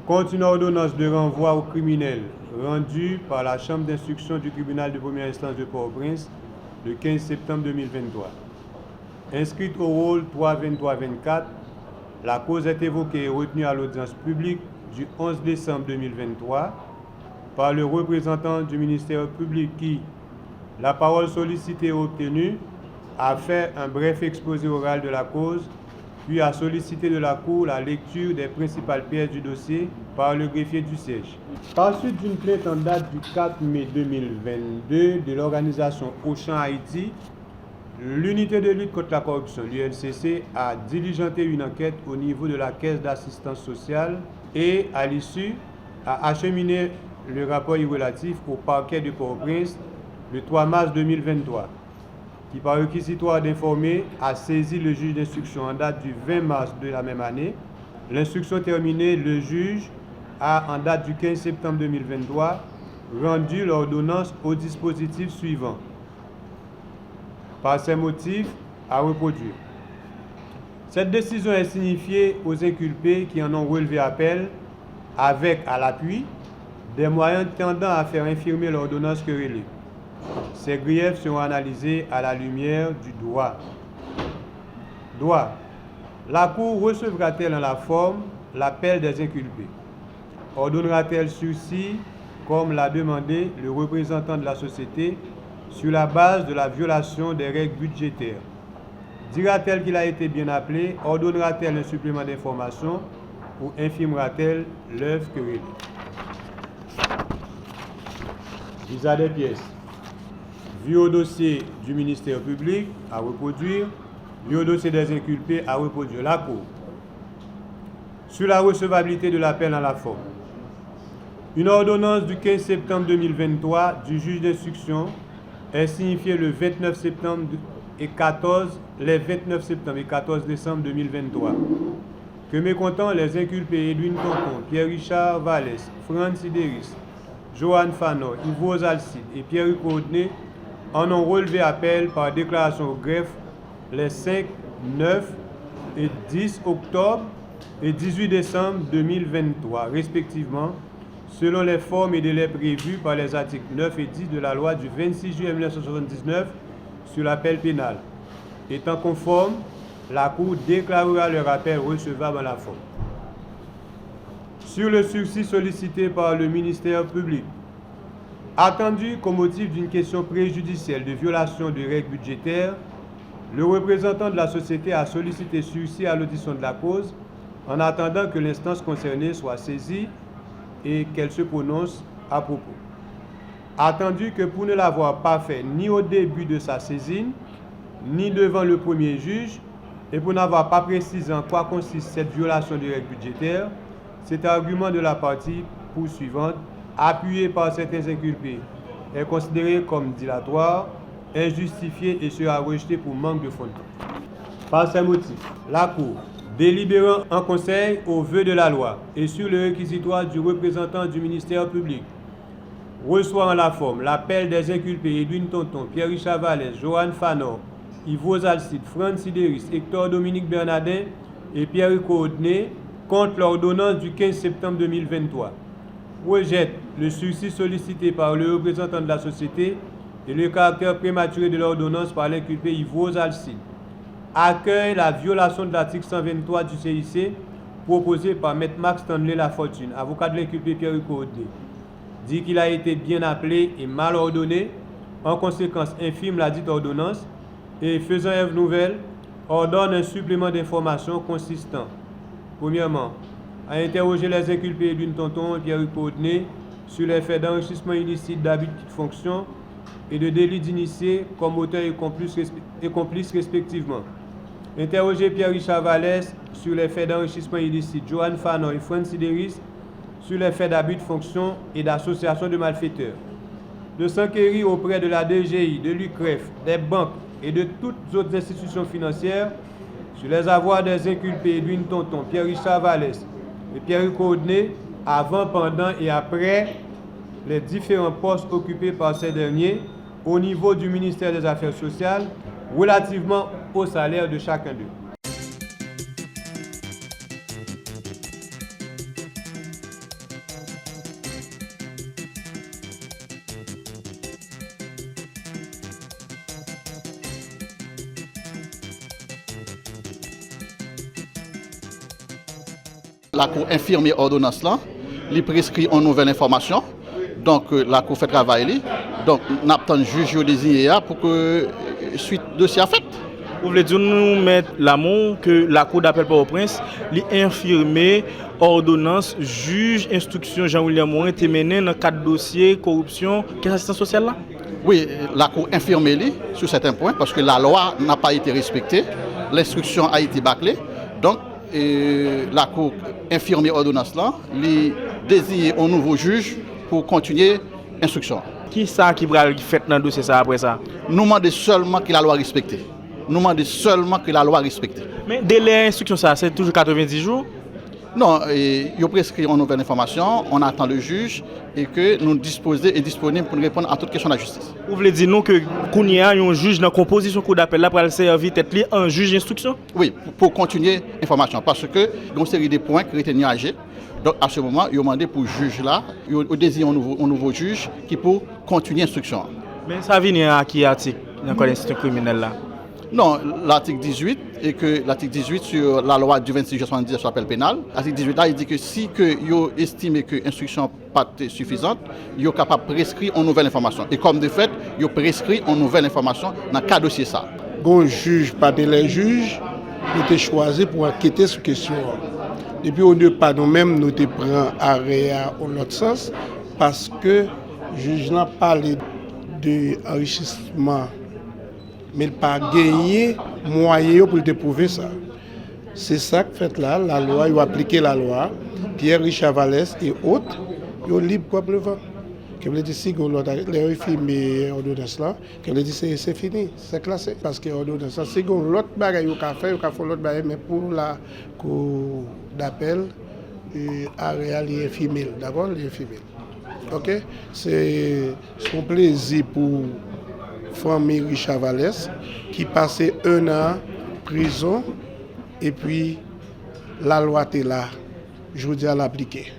contre une ordonnance de renvoi au criminel rendue par la Chambre d'instruction du tribunal de première instance de Port-au-Prince le 15 septembre 2023. Inscrite au rôle 3-23-24, la cause est évoquée et retenue à l'audience publique du 11 décembre 2023 par le représentant du ministère public qui, la parole sollicitée et obtenue, a fait un bref exposé oral de la cause, puis a sollicité de la Cour la lecture des principales pièces du dossier par le greffier du siège. Par suite d'une plainte en date du 4 mai 2022 de l'organisation Auchan Haïti, l'unité de lutte contre la corruption, l'ULCC, a diligenté une enquête au niveau de la Caisse d'assistance sociale et, à l'issue, a acheminé le rapport relatif au parquet de Port-au-Prince le 3 mars 2023, qui, par réquisitoire d'informer, a saisi le juge d'instruction en date du 20 mars de la même année. L'instruction terminée, le juge a, en date du 15 septembre 2023, rendu l'ordonnance au dispositif suivant. Par ces motifs, à reproduire. Cette décision est signifiée aux inculpés qui en ont relevé appel avec, à l'appui, des moyens tendant à faire infirmer l'ordonnance querellée. Ces griefs seront analysés à la lumière du droit. Droit. La Cour recevra-t-elle en la forme l'appel des inculpés? Ordonnera-t-elle sursis, comme l'a demandé le représentant de la société, sur la base de la violation des règles budgétaires? Dira-t-elle qu'il a été bien appelé? Ordonnera-t-elle un supplément d'information ou infirmera-t-elle l'œuvre querellée? Visa des pièces. Vu au dossier du ministère public, à reproduire. Vu au dossier des inculpés, à reproduire. La Cour. Sur la recevabilité de l'appel en la forme. Une ordonnance du 15 septembre 2023 du juge d'instruction est signifiée le 29 septembre et 14, les 29 septembre et 14 décembre 2023. Que mécontent les inculpés Edwin Tonton, Pierre-Richard Vallès, Franz Sidéris, Johan Fanor, Yves Alcide et Pierre Courtenay en ont relevé appel par déclaration au greffe les 5, 9 et 10 octobre et 18 décembre 2023, respectivement, selon les formes et délais prévus par les articles 9 et 10 de la loi du 26 juillet 1979 sur l'appel pénal. Étant conforme, la Cour déclarera leur appel recevable en la forme. Sur le sursis sollicité par le ministère public, attendu qu'au motif d'une question préjudicielle de violation de règles budgétaires, le représentant de la société a sollicité sursis à l'audition de la cause en attendant que l'instance concernée soit saisie et qu'elle se prononce à propos. Attendu que pour ne l'avoir pas fait ni au début de sa saisine, ni devant le premier juge, et pour n'avoir pas précisé en quoi consiste cette violation de règles budgétaires, cet argument de la partie poursuivante, appuyé par certains inculpés, est considéré comme dilatoire, injustifié et sera rejeté pour manque de fondement. Par ces motifs, la Cour, délibérant en conseil au vœu de la loi et sur le réquisitoire du représentant du ministère public, reçoit en la forme l'appel des inculpés Edwin Tonton, Pierre-Richard Vallès, Johan Fanor, Yves Alcide, Franz Sidéris, Hector Dominique Bernardin et Pierre Courtenay contre l'ordonnance du 15 septembre 2023. Rejette le sursis sollicité par le représentant de la société et le caractère prématuré de l'ordonnance par l'inculpé Yves Alcide. Accueille la violation de l'article 123 du CIC proposé par M. Max Stanley Lafortune, avocat de l'inculpé Pierre Courtenay. Dit qu'il a été bien appelé et mal ordonné, en conséquence infirme la dite ordonnance et faisant œuvre nouvelle, ordonne un supplément d'information consistant, premièrement, à interroger les inculpés Edwin Tonton et Pierre Courtenay sur les faits d'enrichissement illicite d'abus de fonction et de délit d'initié comme auteur et complice respectivement. Interroger Pierre-Richard Vallès sur les faits d'enrichissement illicite, Johan Fanor et Franz Sidéris sur les faits d'abus de fonction et d'association de malfaiteurs. De s'enquérir auprès de la DGI, de l'UCREF, des banques et de toutes autres institutions financières sur les avoirs des inculpés Edwin Tonton, Pierre-Richard Vallès et Pierre Courtenay avant, pendant et après les différents postes occupés par ces derniers au niveau du ministère des Affaires sociales relativement au salaire de chacun d'eux. La Cour infirme ordonnance là, il prescrit une nouvelle information. Donc la Cour fait travail. Donc nous attendons le juge désigné pour que suite dossier à fait. Vous voulez dire nous mettre l'amour que la Cour d'appel Port-au-Prince l'infirmer ordonnance juge instruction Jean-William Morin te mené dans cadre dossier corruption caisse assistance sociale là? Oui, la Cour infirme sur certains points parce que la loi n'a pas été respectée, l'instruction a été bâclée. Donc la Cour infirme ordonnance là, il désigne un nouveau juge pour continuer l'instruction. Qui ça qui va faire dans le dossier ça après ça? Nous demandons seulement que la loi respecte. Nous demandons seulement que la loi respecte. Mais délai d'instruction ça, c'est toujours 90 jours? Non, il y a prescrit une nouvelle information, on attend le juge et que nous disposons et disponibles pour répondre à toutes questions de la justice. Vous voulez dire nous que Kounia un juge dans la composition cour d'appel là pour le servir tête li un juge d'instruction? Oui, pour continuer l'information parce que il y a une série de points qui ont été âgés. Donc à ce moment, il a demandé pour le juge là, il a désigné un nouveau juge qui peut continuer l'instruction. Mais ça vient à qui article dans le code d'instruction criminelle là? Non, l'article 18 et que l'article 18 sur la loi du 26 juillet 70 sur l'appel pénal. L'article 18 là, il dit que si vous estimez que l'instruction pas suffisante, vous êtes capable de prescrire une nouvelle information. Et comme de fait, vous prescrit une nouvelle information dans le cas de dossier ça. Un juge, pas de les juges, nous avons choisi pour enquêter sur la question. Depuis au lieu pas nous-mêmes, nous te prenons arrêt en l'autre sens parce que le juge n'a pas parlé d'enrichissement. Mais il n'a pas gagné moyen pour prouver ça. C'est ça que fait là, la loi, il a appliqué la loi. Pierre Richard Vallès et autres, ils sont libres comme le vent. Comme je dis, si les films ordonnance là, comme je dis, c'est fini, c'est classé. Parce que l'ordonnance, c'est l'autre bagaille qu'il a fait, il a fait l'autre bagaille, mais pour la cour d'appel, Ariel est infirmier, d'accord, il est infirmier. Ok? C'est son plaisir pour famille Richard Vallès qui passait 1 an en prison et puis la loi était là, je vous dis à l'appliquer.